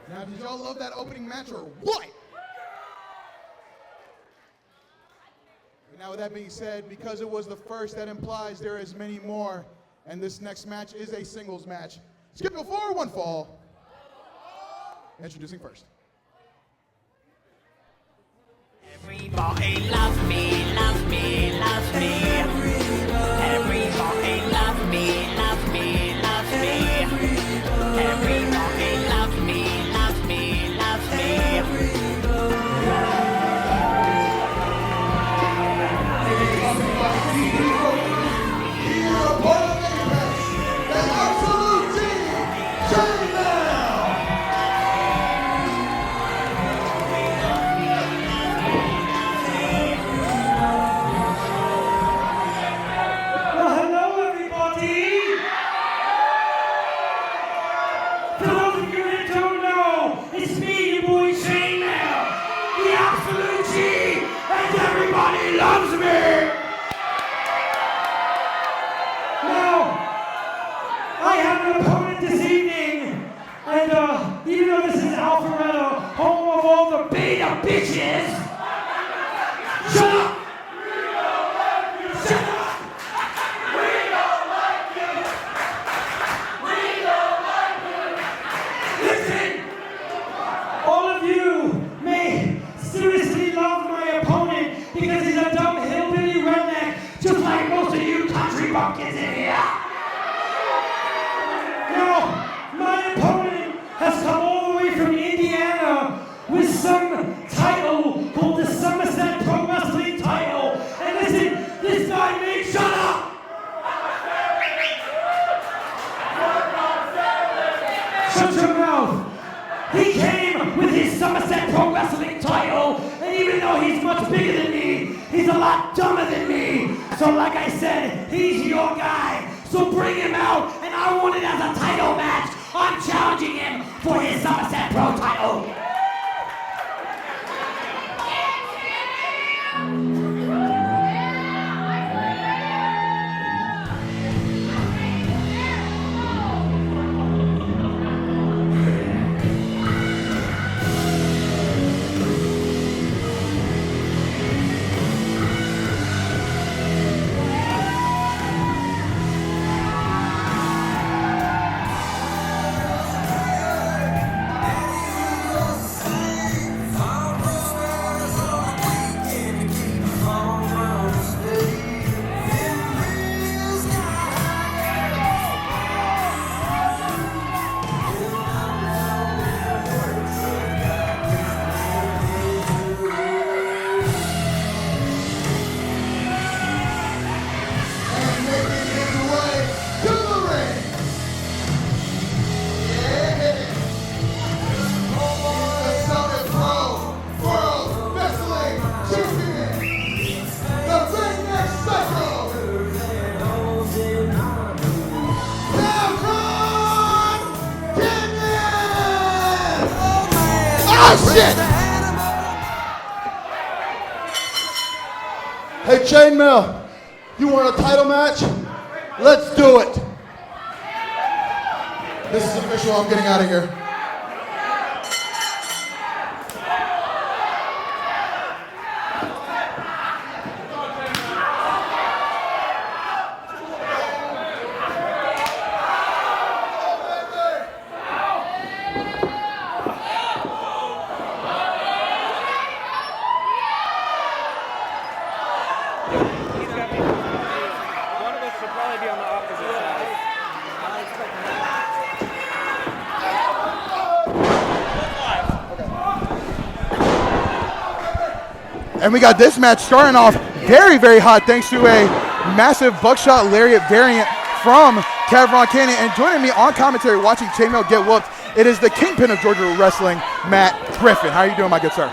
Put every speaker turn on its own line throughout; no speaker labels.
Now, did y'all love that opening match or what? Now, with that being said, because it was the first, that implies there is many more, and this next match is a singles match. Schedule for one fall. Introducing first.
Everybody love me, love me, love me. Everybody love me, love me, love me. Everybody love me, love me, love me.
The absolute team, Chaynmale!
Well, hello, everybody! For those of you that don't know, it's me, your boy Chaynmale, the absolute G, and everybody loves me! Now, I have an opponent this evening, and even though this is Alpharetta, home of all the beta bitches, shut up! Shut up! Listen! All of you may seriously love my opponent because he's a dumb hillbilly redneck, just like most of you country bumpkins in here. Now, my opponent has come all the way from Indiana with some title called the Somerset Pro Wrestling title. And listen, this guy may shut up! Shut your mouth! He came with his Somerset Pro Wrestling title, and even though he's much bigger than me, he's a lot dumber than me. So like I said, he's your guy. So bring him out, and I want it as a title match. I'm challenging him for his Somerset Pro title.
Hey, Chaynmale, you want a title match? Let's do it. This is official. I'm getting out of here. And we got this match starting off very, very hot thanks to a massive buckshot lariat variant from Kavron Kanyon. And joining me on commentary watching Chaynmale get whooped, it is the kingpin of Georgia wrestling, Matt Griffin. How are you doing, my good sir?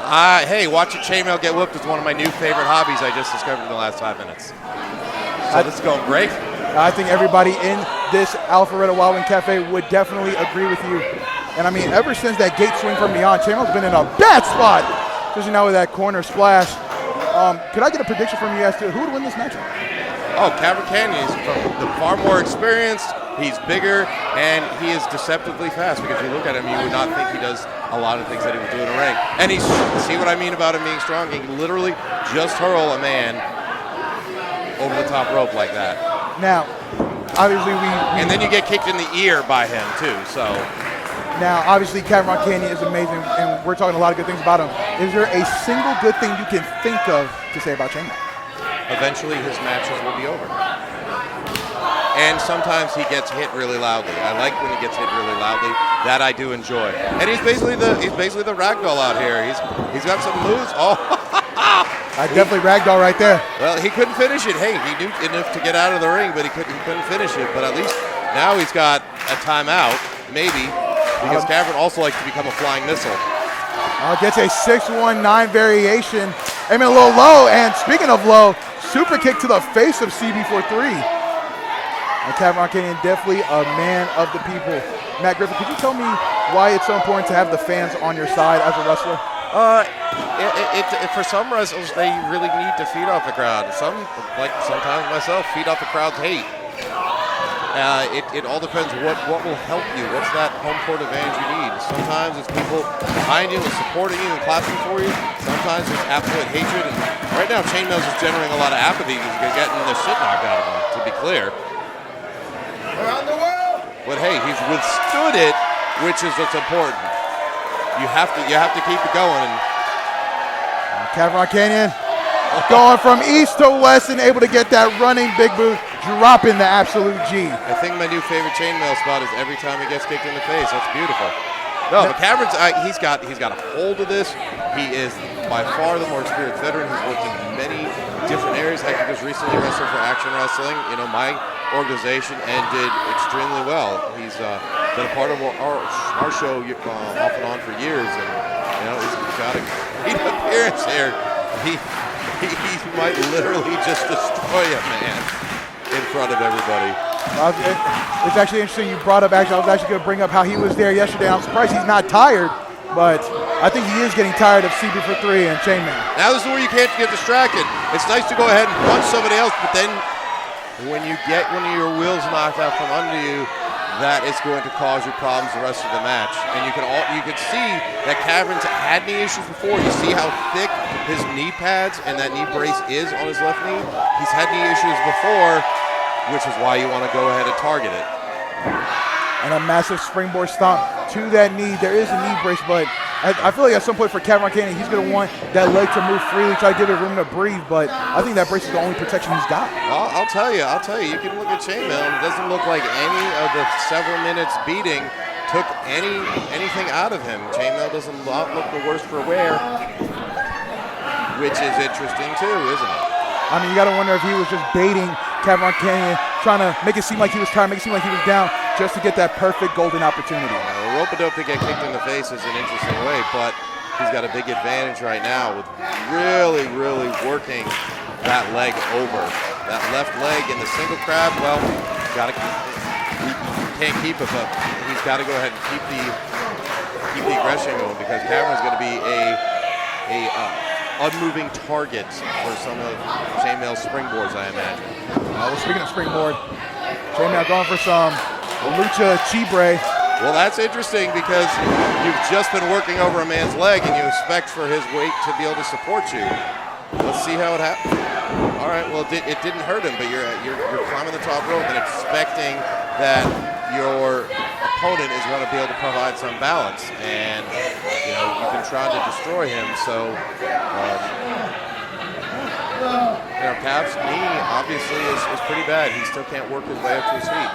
Hey, watching Chaynmale get whooped is one of my new favorite hobbies I just discovered in the last 5 minutes. So this is going great.
I think everybody in this Alpharetta Wild Wing Cafe would definitely agree with you. And I mean, ever since that gate swing from beyond, Chaynmale's been in a bad spot, especially now with that corner splash. Could I get a prediction from you as to who would win this matchup?
Oh, Kavron Kanyon is from the far more experienced, He's bigger, and he is deceptively fast because you look at him, you would not think he does a lot of things that he would do in a ring. And he's, see what I mean about him being strong? He can literally just hurl a man over the top rope like that.
Now, obviously
and then you get kicked in the ear by him too, so.
Now, obviously, Kavron Kanyon is amazing, and we're talking a lot of good things about him. Is there a single good thing you can think of to say about Chaynmale?
Eventually, his matches will be over. And sometimes he gets hit really loudly. I like when he gets hit really loudly. That I do enjoy. And he's basically the ragdoll out here. He's got some moves. Oh,
I definitely ragdoll right there.
well, he couldn't finish it. Hey, he knew enough to get out of the ring, but he couldn't finish it. But at least now he's got a timeout, maybe, because Kavron also likes to become a flying missile.
Gets a 619 variation. Aiming a little low, and speaking of low, super kick to the face of CB43. And Kavron Kanyon, definitely a man of the people. Matt Griffin, could you tell me why it's so important to have the fans on your side as a wrestler?
For some wrestlers, they really need to feed off the crowd. Some, like sometimes myself, feed off the crowd's hate. It all depends what will help you. What's that home court advantage you need? Sometimes it's people behind you and supporting you and clapping for you. Sometimes it's absolute hatred. And right now, Chaynmale's just generating a lot of apathy because he's getting the shit knocked out of him, to be clear.
Around the world.
But hey, he's withstood it, which is what's important. You have to keep it going. And
Kavron Kanyon going from east to west and able to get that running big boot, dropping the absolute G.
I think my new favorite Chaynmale spot is every time he gets kicked in the face. That's beautiful. No, but Kavron's he's got a hold of this. He is by far the more experienced veteran. He's worked in many different areas. He just recently wrestled for Action Wrestling, my organization, and did extremely well. He's been a part of our show off and on for years, and he's got a great appearance here. He might literally just destroy a man in front of everybody.
It's actually interesting you brought up, I was actually going to bring up how he was there yesterday. I'm surprised he's not tired, but I think he is getting tired of CB43 and Chaynmale.
Now this is where you can't get distracted. It's nice to go ahead and punch somebody else, but then when you get one of your wheels knocked out from under you, that is going to cause you problems the rest of the match. And you can see that Kavron's had knee issues before. You see how thick his knee pads and that knee brace is on his left knee. He's had knee issues before, which is why you want to go ahead and target it.
And a massive springboard stomp to that knee. There is a knee brace, but I feel like at some point for Kavron Kanyon, he's going to want that leg to move freely, try to give it room to breathe, but I think that brace is the only protection he's got.
Well, I'll tell you, you can look at Chaynmale, and it doesn't look like any of the several minutes beating took anything out of him. Chaynmale doesn't look the worse for wear, which is interesting too, isn't it?
I mean, you got to wonder if he was just baiting Kavron Kanyon, trying to make it seem like he was tired, make it seem like he was down, just to get that perfect golden opportunity.
A rope-a-dope to get kicked in the face is an interesting way, but he's got a big advantage right now with really, really working that leg over. That left leg in the single crab, well, he can't keep it, but he's got to go ahead and keep the aggression going because Kavron's going to be a unmoving target for some of Chaynmale's springboards, I imagine.
Well, speaking of springboard, Chaynmale going for some lucha chibre.
Well, that's interesting because you've just been working over a man's leg and you expect for his weight to be able to support you. Let's see how it happens. All right, well, it didn't hurt him, but you're climbing the top rope and expecting that your opponent is going to be able to provide some balance, and you've been trying to destroy him. So, Cav's knee obviously is pretty bad. He still can't work his way up to his feet.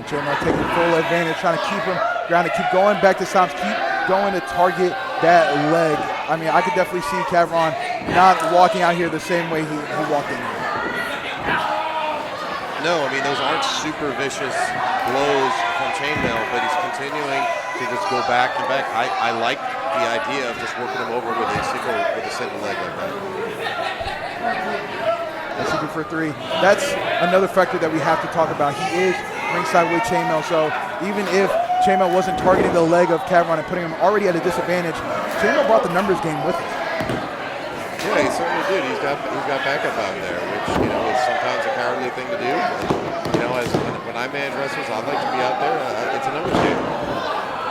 Chaynmale taking full advantage, trying to keep him grounded, keep going back to Stomps, keep going to target that leg. I mean, I could definitely see Kavron not walking out here the same way he walked in here.
No, I mean, those aren't super vicious blows from Chaynmale, but he's continuing to just go back and back. I like the idea of just working him over with a single leg like that.
That's for 3. That's another factor that we have to talk about. He is ringside with Chaynmale, so even if Chaynmale wasn't targeting the leg of Kavron and putting him already at a disadvantage, Chaynmale brought the numbers game with him.
Yeah, he certainly dude, he's got backup out there, which is sometimes a cowardly thing to do. But, when I manage wrestlers, I'd like to be out there. It's a numbers game.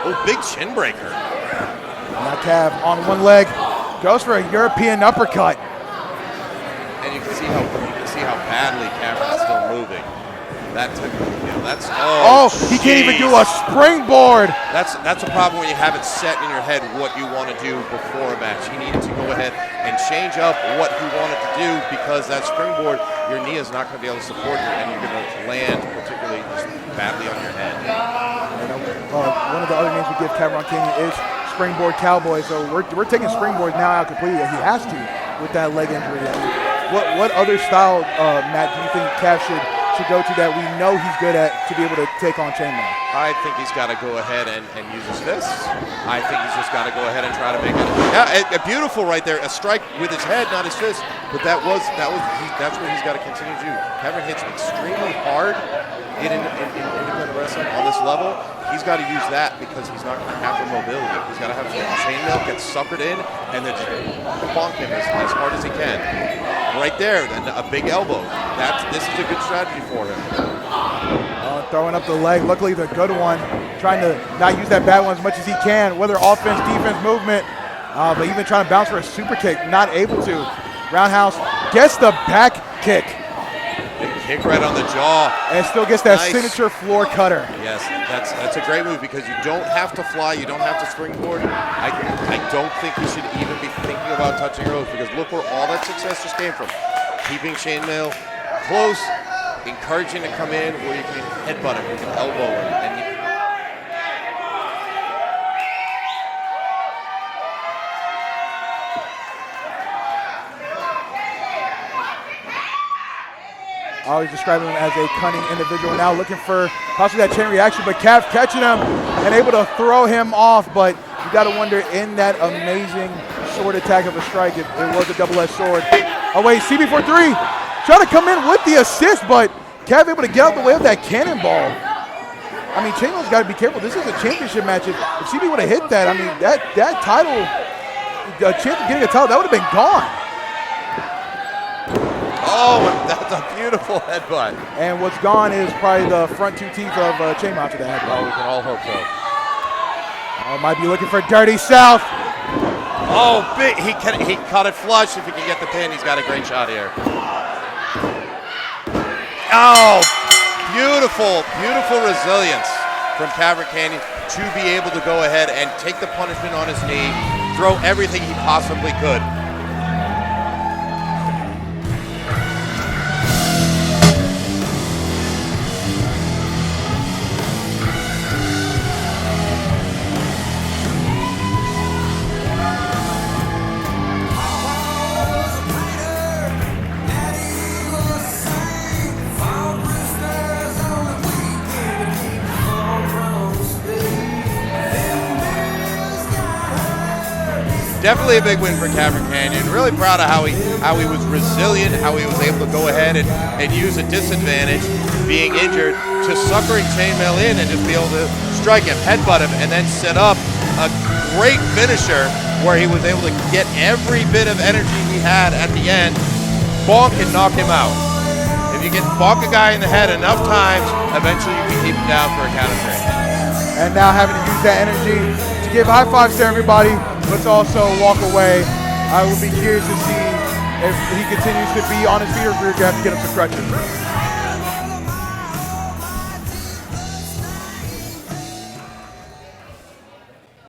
Oh, big chin breaker.
Now Cav on one leg goes for a European uppercut.
And you can see how badly Kavron's still moving. That took, that's
he can't even do a springboard.
That's a problem when you have it set in your head what you want to do before a match. He needed to go ahead and change up what he wanted to do because that springboard, your knee is not going to be able to support you, and you're going to land particularly just badly on your head.
One of the other names we give Kavron Kanyon is Springboard Cowboy. So we're taking springboard now out completely. He has to with that leg injury. What other style, Matt, do you think Cav should go to that we know he's good at to be able to take on Chaynmale?
I think he's got to go ahead and use his fists. I think he's just got to go ahead and try to make it. Beautiful right there. A strike with his head, not his fist. But that's what he's got to continue to do. Kavron hits extremely hard in independent wrestling on this level. He's got to use that because he's not going to have the mobility. He's got to have Chaynmale get suckered in and then just bonk him as hard as he can. Right there, then a big elbow. This is a good strategy for him.
Throwing up the leg, luckily the good one. Trying to not use that bad one as much as he can, whether offense, defense, movement. But even trying to bounce for a super kick, not able to. Roundhouse gets the back kick.
Big kick right on the jaw.
And still gets that signature floor cutter.
Yes, that's a great move because you don't have to fly, you don't have to springboard. I don't think you should even be thinking about touching ropes because look where all that success just came from. Keeping Chaynmale close, encouraging to come in where you can headbutt him, you can elbow him.
I always describe him as a cunning individual. Now looking for possibly that chain reaction, but Cav catching him and able to throw him off. But you got to wonder, in that amazing sword attack of a strike, it was a double-edged sword. Oh wait, CB43 trying to come in with the assist, but Cav able to get out the way of that cannonball. I mean, Chaynmale's got to be careful. This is a championship match. If CB would have hit that, I mean, that title, chance of getting a title, that would have been gone.
Oh, that's a beautiful headbutt.
And what's gone is probably the front two teeth of Chaynmale after that headbutt.
Oh, we can all hope so.
Might be looking for Dirty South.
Oh, he caught it flush. If he can get the pin, he's got a great shot here. Oh, beautiful, beautiful resilience from Kavron Kanyon to be able to go ahead and take the punishment on his knee, throw everything he possibly could. Definitely a big win for Kavron Kanyon. Really proud of how he was resilient, how he was able to go ahead and use a disadvantage, being injured, to suckering Chaynmale in and just be able to strike him, headbutt him, and then set up a great finisher where he was able to get every bit of energy he had at the end, bonk and knock him out. If you can bonk a guy in the head enough times, eventually you can keep him down for a count of 3.
And now having to use that energy to give high fives to everybody, let's also walk away. I will be curious to see if he continues to be on his feet or if we're going to have to get him some crutches.